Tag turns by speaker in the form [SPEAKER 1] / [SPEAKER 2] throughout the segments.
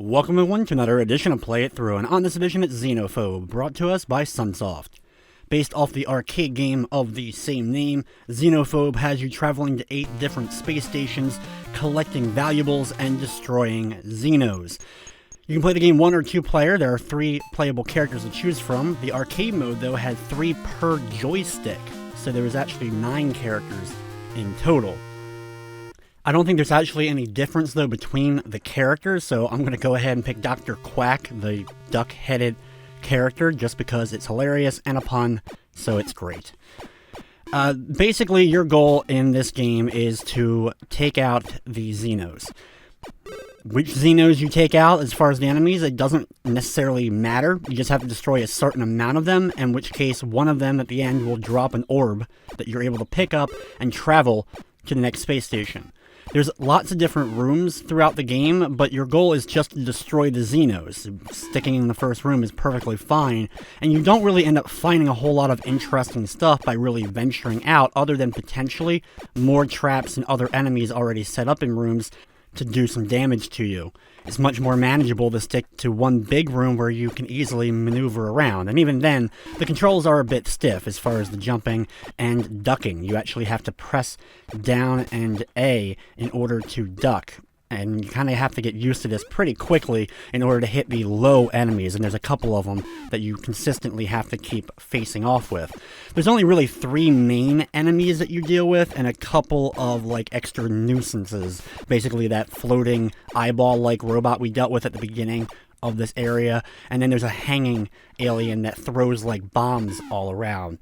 [SPEAKER 1] Welcome everyone to another edition of Play It Through, and on this edition it's Xenophobe, brought to us by Sunsoft. Based off the arcade game of the same name, Xenophobe has you traveling to 8 different space stations, collecting valuables, and destroying Xenos. You can play the game 1 or 2 player. There are 3 playable characters to choose from. The arcade mode, though, had 3 per joystick, so there was actually 9 characters in total. I don't think there's actually any difference, though, between the characters, so I'm going to go ahead and pick Dr. Quack, the duck-headed character, just because it's hilarious and a pun, so it's great. Basically, your goal in this game is to take out the Xenos. Which Xenos you take out, as far as the enemies, it doesn't necessarily matter. You just have to destroy a certain amount of them, in which case one of them at the end will drop an orb that you're able to pick up and travel to the next space station. There's lots of different rooms throughout the game, but your goal is just to destroy the Xenos. Sticking in the first room is perfectly fine, and you don't really end up finding a whole lot of interesting stuff by really venturing out, other than potentially more traps and other enemies already set up in rooms to do some damage to you. It's much more manageable to stick to one big room where you can easily maneuver around, and even then, the controls are a bit stiff as far as the jumping and ducking. You actually have to press down and A in order to duck, and you kind of have to get used to this pretty quickly in order to hit the low enemies, and there's a couple of them that you consistently have to keep facing off with. There's only really 3 main enemies that you deal with, and a couple of, like, extra nuisances. Basically that floating eyeball-like robot we dealt with at the beginning of this area, and then there's a hanging alien that throws, like, bombs all around.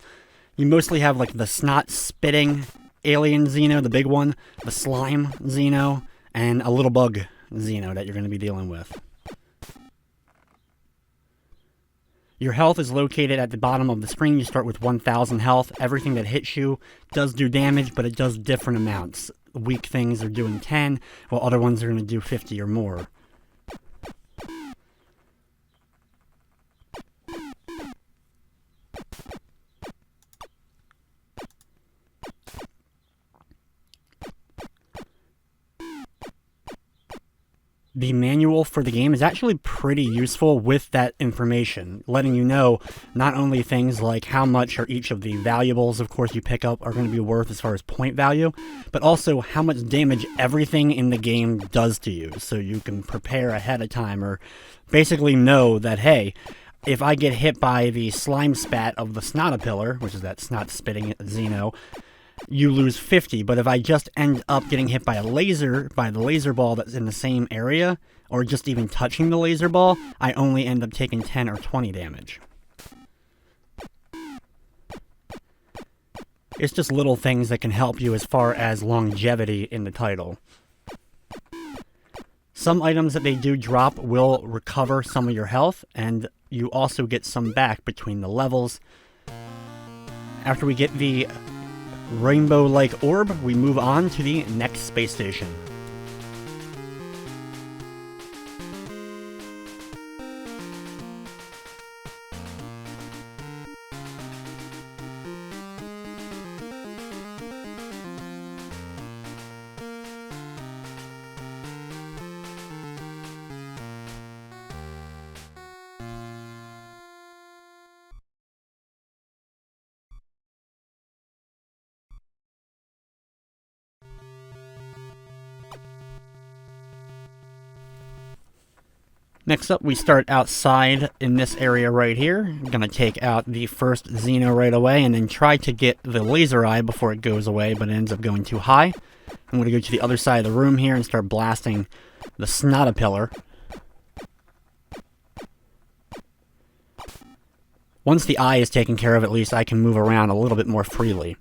[SPEAKER 1] You mostly have, like, the snot-spitting alien Xeno, the big one, the slime Xeno, and a little bug Xeno that you're going to be dealing with. Your health is located at the bottom of the screen. You start with 1,000 health. Everything that hits you does do damage, but it does different amounts. Weak things are doing 10, while other ones are going to do 50 or more. The manual for the game is actually pretty useful with that information, letting you know not only things like how much are each of the valuables, of course, you pick up are going to be worth as far as point value, but also how much damage everything in the game does to you, so you can prepare ahead of time, or basically know that, hey, if I get hit by the slime spat of the Snotapillar, which is that snot-spitting Xeno, you lose 50, but if I just end up getting hit by the laser ball that's in the same area, or just even touching the laser ball, I only end up taking 10 or 20 damage. It's just little things that can help you as far as longevity in the title. Some items that they do drop will recover some of your health, and you also get some back between the levels. After we get the rainbow-like orb, we move on to the next space station. Next up, we start outside in this area right here. I'm going to take out the first Xeno right away and then try to get the laser eye before it goes away, but it ends up going too high. I'm going to go to the other side of the room here and start blasting the Snotapillar. Once the eye is taken care of, at least I can move around a little bit more freely.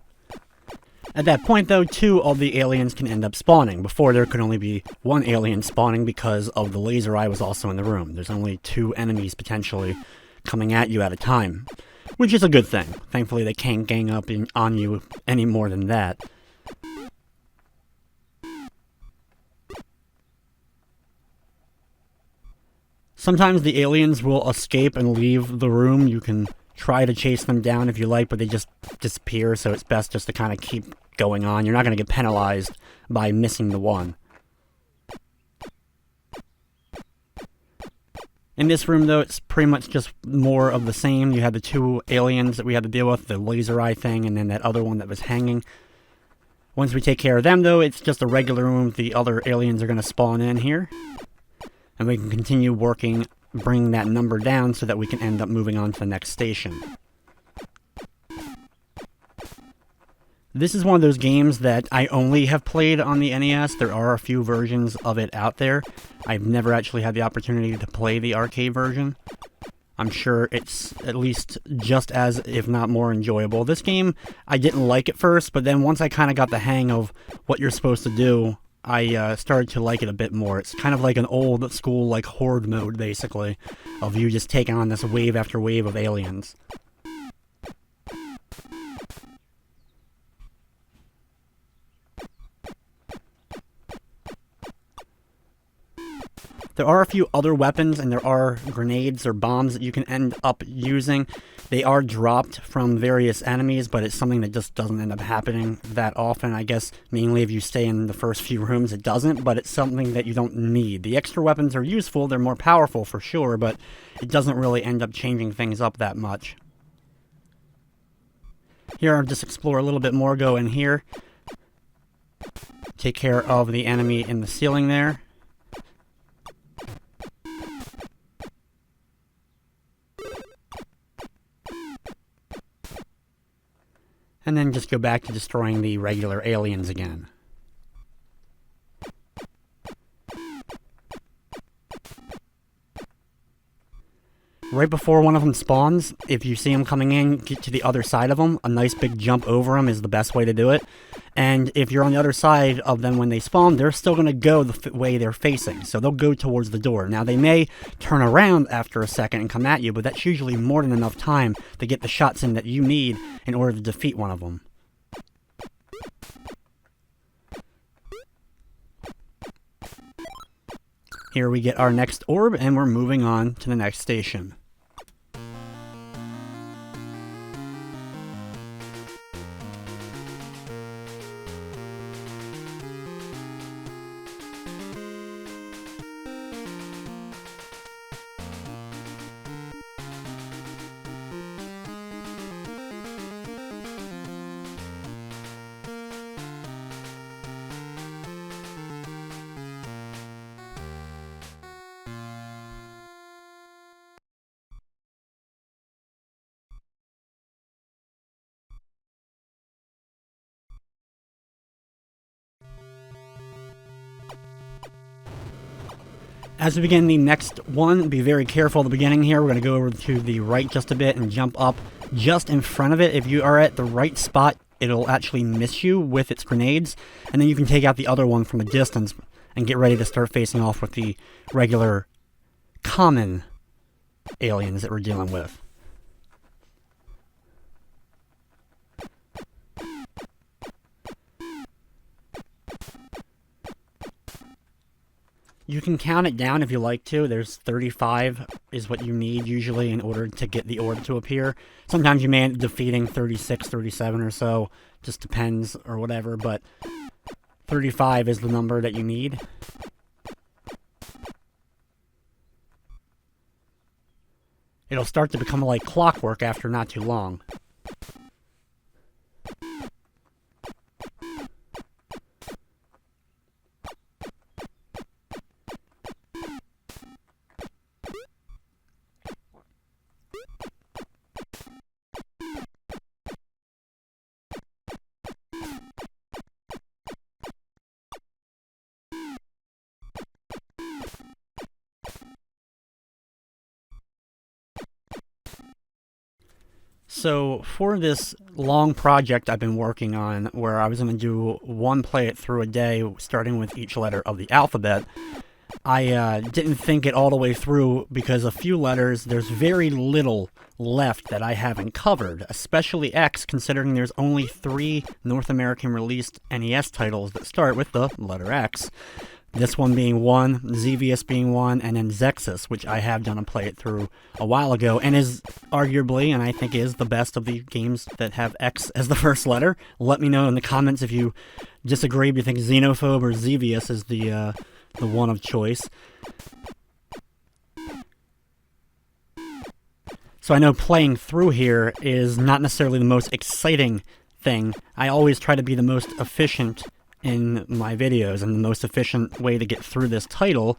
[SPEAKER 1] At that point, though, 2 of the aliens can end up spawning. Before, there could only be 1 alien spawning because of the laser eye was also in the room. There's only 2 enemies potentially coming at you at a time, which is a good thing. Thankfully, they can't gang up on you any more than that. Sometimes the aliens will escape and leave the room. You can try to chase them down if you like, but they just disappear, so it's best just to kind of keep going on. You're not going to get penalized by missing the one. In this room, though, it's pretty much just more of the same. You had the two aliens that we had to deal with, the laser eye thing, and then that other one that was hanging. Once we take care of them, though, it's just a regular room. The other aliens are going to spawn in here. And we can continue working, bringing that number down so that we can end up moving on to the next station. This is one of those games that I only have played on the NES. There are a few versions of it out there. I've never actually had the opportunity to play the arcade version. I'm sure it's at least just as, if not more, enjoyable. This game, I didn't like at first, but then once I kind of got the hang of what you're supposed to do, I started to like it a bit more. It's kind of like an old school, like, horde mode, basically, of you just taking on this wave after wave of aliens. There are a few other weapons, and there are grenades or bombs that you can end up using. They are dropped from various enemies, but it's something that just doesn't end up happening that often. I guess mainly if you stay in the first few rooms it doesn't, but it's something that you don't need. The extra weapons are useful, they're more powerful for sure, but it doesn't really end up changing things up that much. Here I'll just explore a little bit more, go in here. Take care of the enemy in the ceiling there. And then just go back to destroying the regular aliens again. Right before one of them spawns, if you see them coming in, get to the other side of them. A nice big jump over them is the best way to do it. And if you're on the other side of them when they spawn, they're still going to go the way they're facing. So they'll go towards the door. Now, they may turn around after a second and come at you, but that's usually more than enough time to get the shots in that you need in order to defeat one of them. Here we get our next orb, and we're moving on to the next station. As we begin the next one, be very careful at the beginning here. We're going to go over to the right just a bit and jump up just in front of it. If you are at the right spot, it'll actually miss you with its grenades. And then you can take out the other one from a distance and get ready to start facing off with the regular, common aliens that we're dealing with. You can count it down if you like to. There's 35 is what you need usually in order to get the orb to appear. Sometimes you may end up defeating 36, 37 or so. Just depends or whatever, but 35 is the number that you need. It'll start to become like clockwork after not too long. So for this long project I've been working on, where I was going to do one play it through a day, starting with each letter of the alphabet, I didn't think it all the way through because a few letters, there's very little left that I haven't covered, especially X, considering there's only 3 North American released NES titles that start with the letter X. This one being one, Xevious being one, and then Zexus, which I have done a play it through a while ago, and is arguably, and I think is, the best of the games that have X as the first letter. Let me know in the comments if you disagree, if you think Xenophobe or Xevious is the one of choice. So I know playing through here is not necessarily the most exciting thing. I always try to be the most efficient in my videos, and the most efficient way to get through this title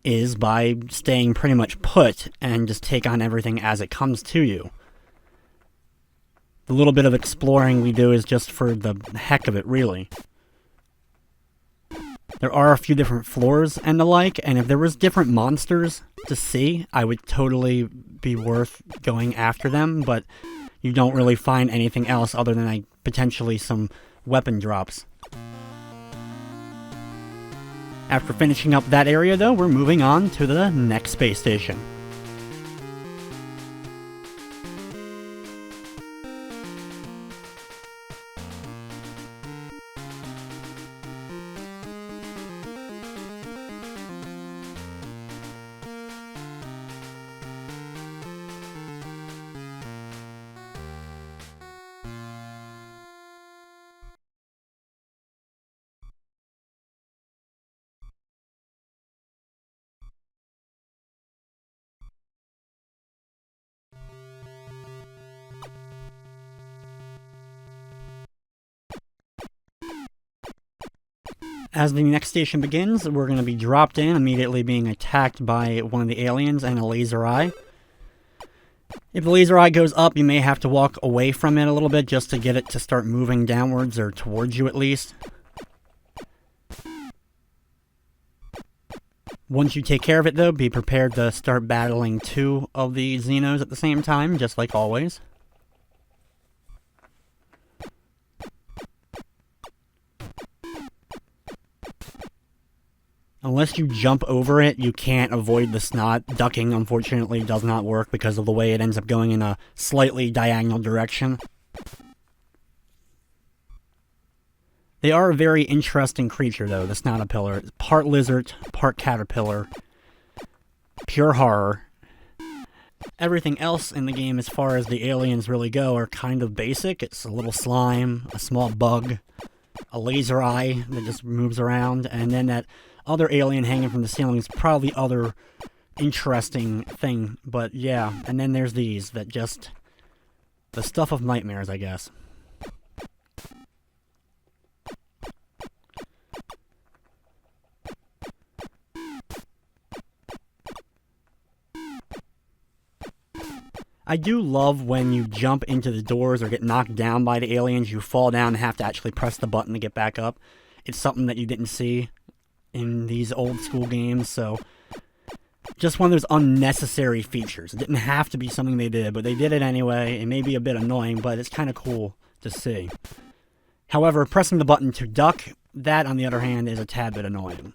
[SPEAKER 1] is by staying pretty much put and just take on everything as it comes to you. The little bit of exploring we do is just for the heck of it, really. There are a few different floors and the like, and if there was different monsters to see, I would totally be worth going after them, but you don't really find anything else other than potentially some weapon drops. After finishing up that area, though, we're moving on to the next space station. As the next station begins, we're going to be dropped in, immediately being attacked by one of the aliens and a laser eye. If the laser eye goes up, you may have to walk away from it a little bit just to get it to start moving downwards, or towards you at least. Once you take care of it, though, be prepared to start battling two of the Xenos at the same time, just like always. Unless you jump over it, you can't avoid the snot. Ducking, unfortunately, does not work because of the way it ends up going in a slightly diagonal direction. They are a very interesting creature, though, the Snotapillar. It's part lizard, part caterpillar. Pure horror. Everything else in the game, as far as the aliens really go, are kind of basic. It's a little slime, a small bug, a laser eye that just moves around, and then that other alien hanging from the ceiling is probably the other interesting thing. But yeah, and then there's these that just... the stuff of nightmares, I guess. I do love when you jump into the doors or get knocked down by the aliens, you fall down and have to actually press the button to get back up. It's something that you didn't see in these old school games, so just one of those unnecessary features. It didn't have to be something they did, but they did it anyway. It may be a bit annoying, but it's kind of cool to see. However, pressing the button to duck, that on the other hand is a tad bit annoying.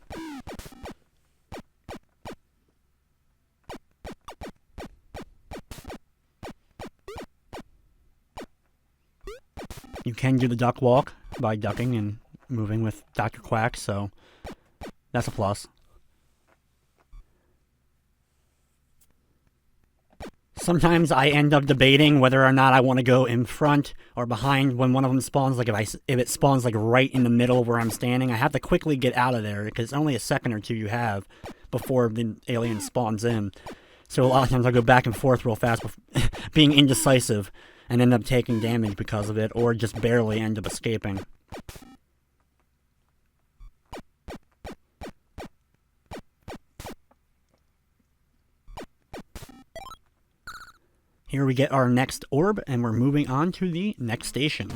[SPEAKER 1] You can do the duck walk by ducking and moving with Dr. Quack, so that's a plus. Sometimes I end up debating whether or not I want to go in front or behind when one of them spawns. Like if it spawns like right in the middle where I'm standing, I have to quickly get out of there because it's only a second or two you have before the alien spawns in. So a lot of times I go back and forth real fast, being indecisive, and end up taking damage because of it, or just barely end up escaping. Here we get our next orb, and we're moving on to the next station.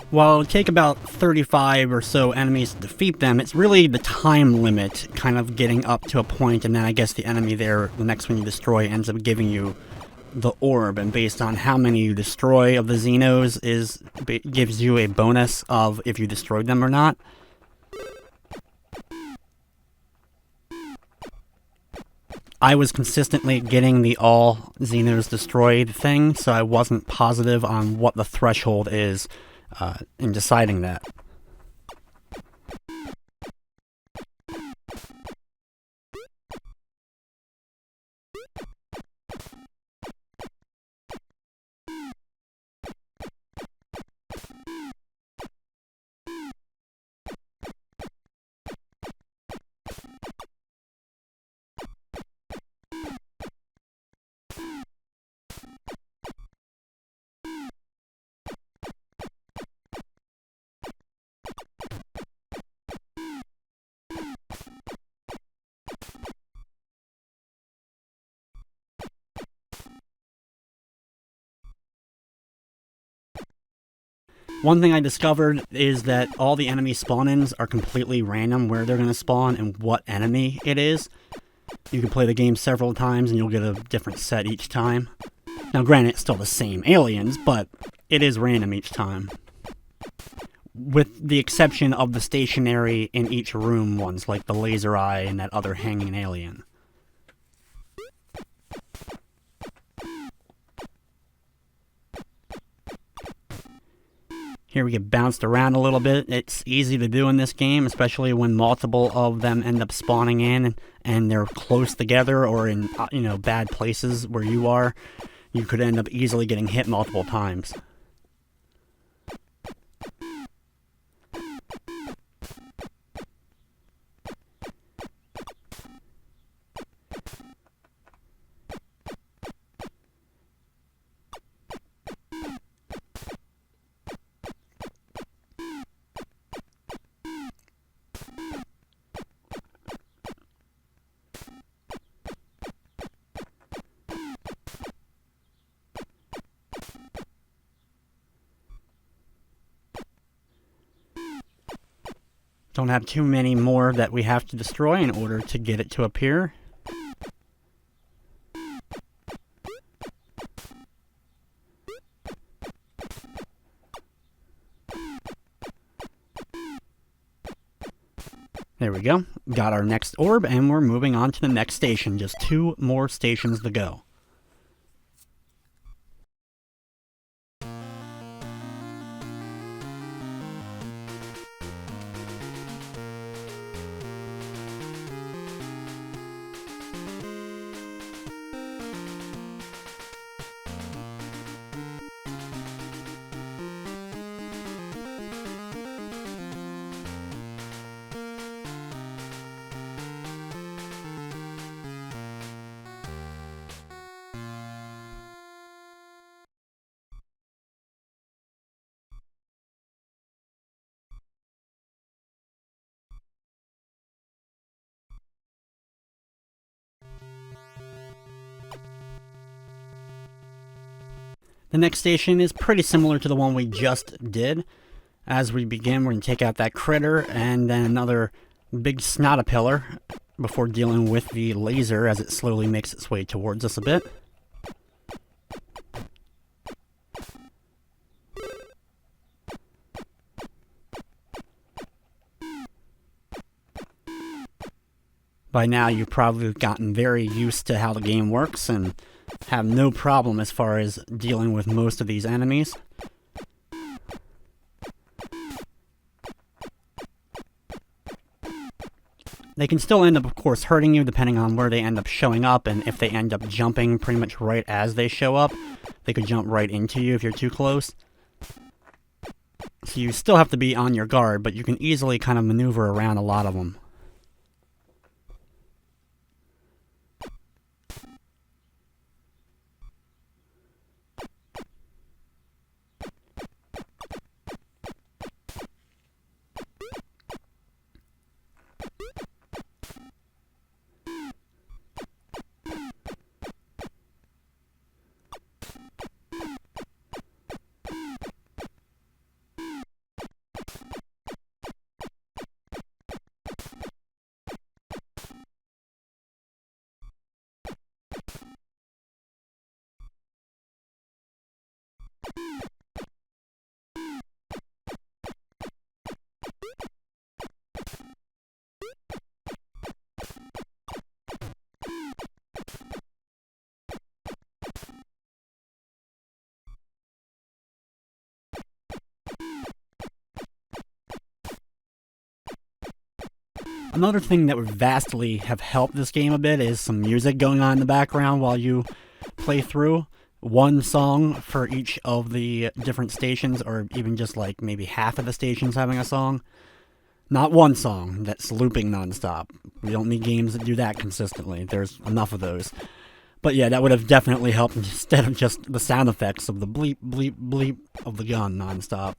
[SPEAKER 1] While it would take about 35 or so enemies to defeat them, it's really the time limit kind of getting up to a point, and then I guess the enemy there, the next one you destroy, ends up giving you the orb, and based on how many you destroy of the Xenos gives you a bonus of if you destroyed them or not. I was consistently getting the all Xenos destroyed thing, so I wasn't positive on what the threshold is in deciding that. One thing I discovered is that all the enemy spawn-ins are completely random where they're going to spawn and what enemy it is. You can play the game several times and you'll get a different set each time. Now granted, it's still the same aliens, but it is random each time. With the exception of the stationary in each room ones, like the laser eye and that other hanging alien. Here we get bounced around a little bit. It's easy to do in this game, especially when multiple of them end up spawning in and they're close together or in bad places where you are. You could end up easily getting hit multiple times. Don't have too many more that we have to destroy in order to get it to appear. There we go. Got our next orb, and we're moving on to the next station. Just 2 more stations to go. The next station is pretty similar to the one we just did. As we begin, we're going to take out that critter and then another big snotapillar before dealing with the laser as it slowly makes its way towards us a bit. By now, you've probably gotten very used to how the game works and have no problem as far as dealing with most of these enemies. They can still end up, of course, hurting you depending on where they end up showing up, and if they end up jumping pretty much right as they show up, they could jump right into you if you're too close. So you still have to be on your guard, but you can easily kind of maneuver around a lot of them. Another thing that would vastly have helped this game a bit is some music going on in the background while you play through. One song for each of the different stations, or even just like maybe half of the stations having a song. Not one song that's looping nonstop. We don't need games that do that consistently. There's enough of those. But yeah, that would have definitely helped instead of just the sound effects of the bleep, bleep, bleep of the gun nonstop.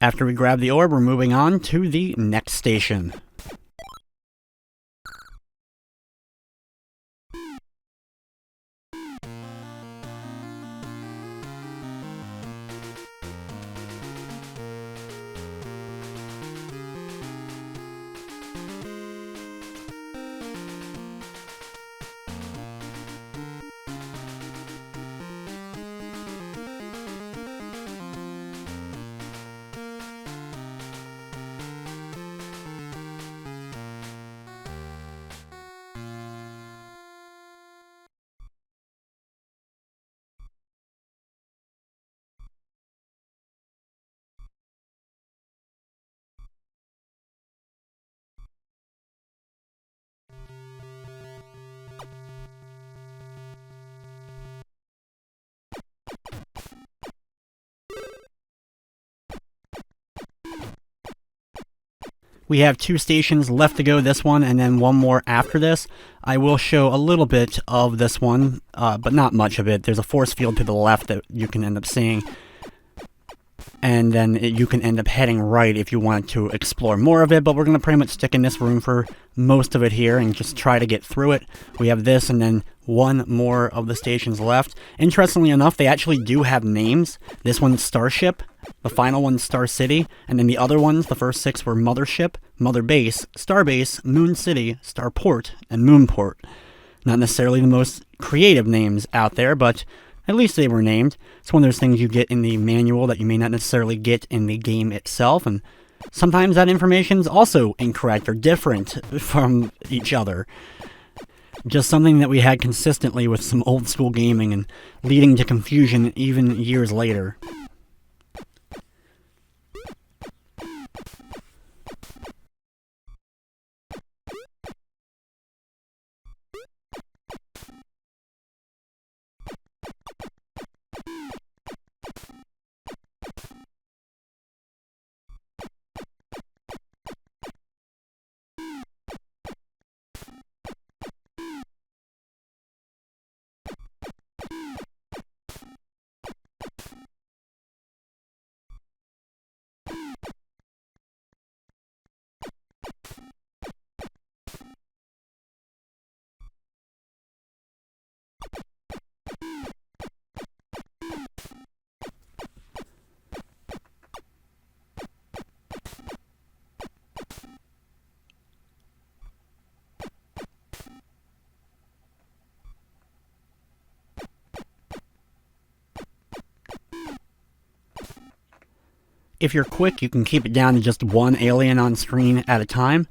[SPEAKER 1] After we grab the orb, we're moving on to the next station. We have 2 stations left to go, this one and then one more after this. I will show a little bit of this one, but not much of it. There's a force field to the left that you can end up seeing. And then you can end up heading right if you want to explore more of it, but we're going to pretty much stick in this room for most of it here and just try to get through it. We have this and then one more of the stations left. Interestingly enough, they actually do have names. This one's Starship, the final one's Star City, and then the other ones, the first 6 were Mothership, Mother Base, Starbase, Moon City, Starport, and Moonport. Not necessarily the most creative names out there, but at least they were named. It's one of those things you get in the manual that you may not necessarily get in the game itself, and sometimes that information is also incorrect or different from each other. Just something that we had consistently with some old school gaming and leading to confusion even years later. If you're quick, you can keep it down to just one alien on screen at a time.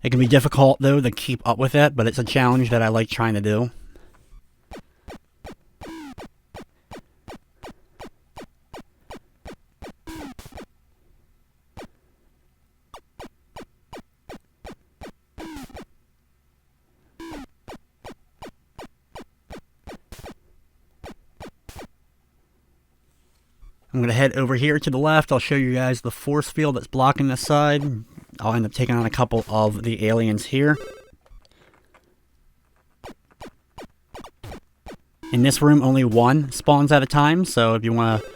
[SPEAKER 1] It can be difficult, though, to keep up with it, but it's a challenge that I like trying to do. I'm going to head over here to the left. I'll show you guys the force field that's blocking this side. I'll end up taking on a couple of the aliens here. In this room, only one spawns at a time, so if you want to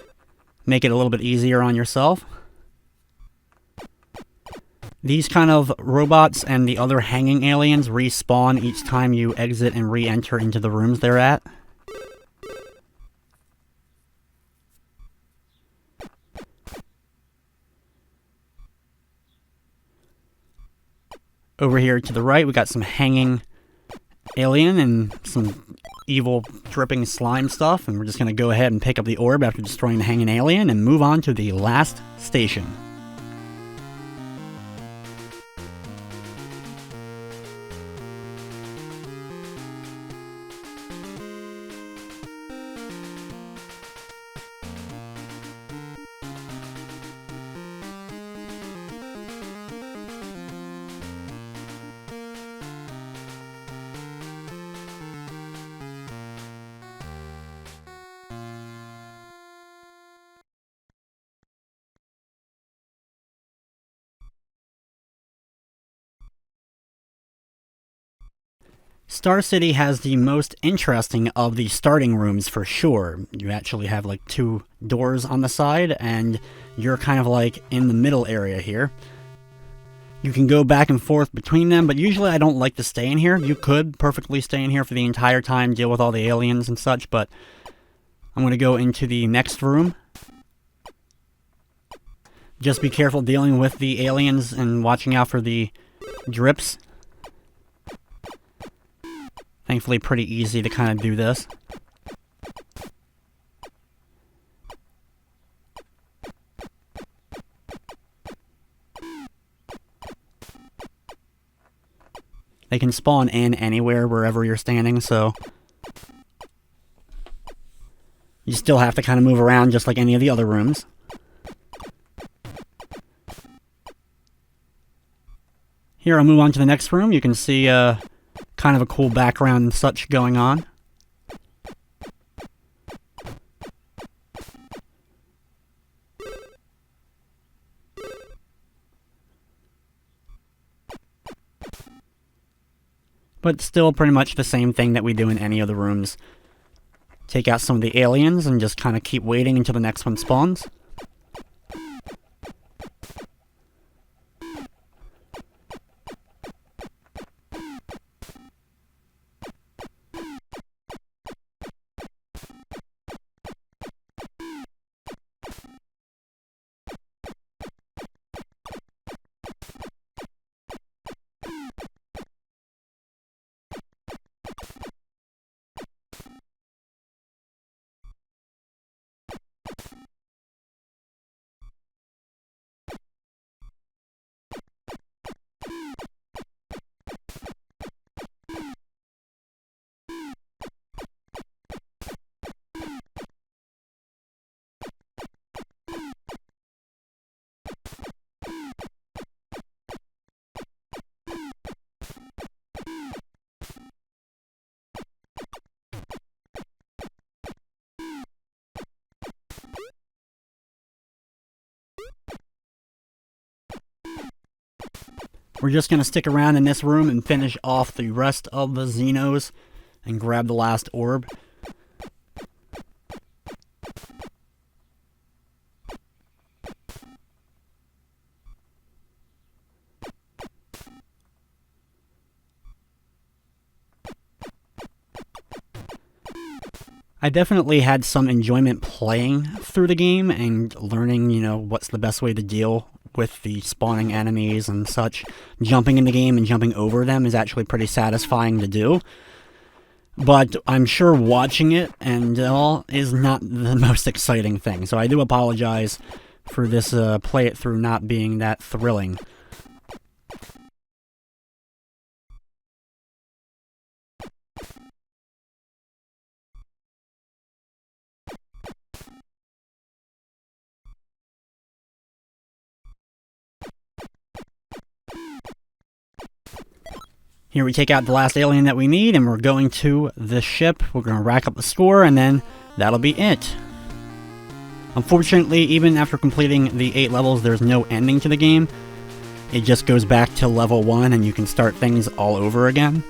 [SPEAKER 1] make it a little bit easier on yourself. These kind of robots and the other hanging aliens respawn each time you exit and re-enter into the rooms they're at. Over here to the right, we got some hanging alien and some evil dripping slime stuff, and we're just going to go ahead and pick up the orb after destroying the hanging alien and move on to the last station. Star City has the most interesting of the starting rooms for sure. You actually have like 2 doors on the side, and you're kind of like in the middle area here. You can go back and forth between them, but usually I don't like to stay in here. You could perfectly stay in here for the entire time, deal with all the aliens and such, but I'm going to go into the next room. Just be careful dealing with the aliens and watching out for the drips. Thankfully, pretty easy to kind of do this. They can spawn in anywhere, wherever you're standing, so you still have to kind of move around just like any of the other rooms. Here, I'll move on to the next room. You can see kind of a cool background and such going on. But still pretty much the same thing that we do in any of the rooms. Take out some of the aliens and just kind of keep waiting until the next one spawns. We're just going to stick around in this room and finish off the rest of the Xenos and grab the last orb. I definitely had some enjoyment playing through the game and learning, what's the best way to deal with the spawning enemies and such. Jumping in the game and jumping over them is actually pretty satisfying to do. But I'm sure watching it and all is not the most exciting thing. So I do apologize for this play it through not being that thrilling. Here we take out the last alien that we need, and we're going to the ship. We're going to rack up the score, and then that'll be it. Unfortunately, even after completing the 8 levels, there's no ending to the game. It just goes back to level 1, and you can start things all over again.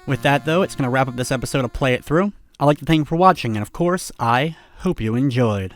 [SPEAKER 1] With that though, it's going to wrap up this episode of Play It Through. I'd like to thank you for watching, and of course, I hope you enjoyed.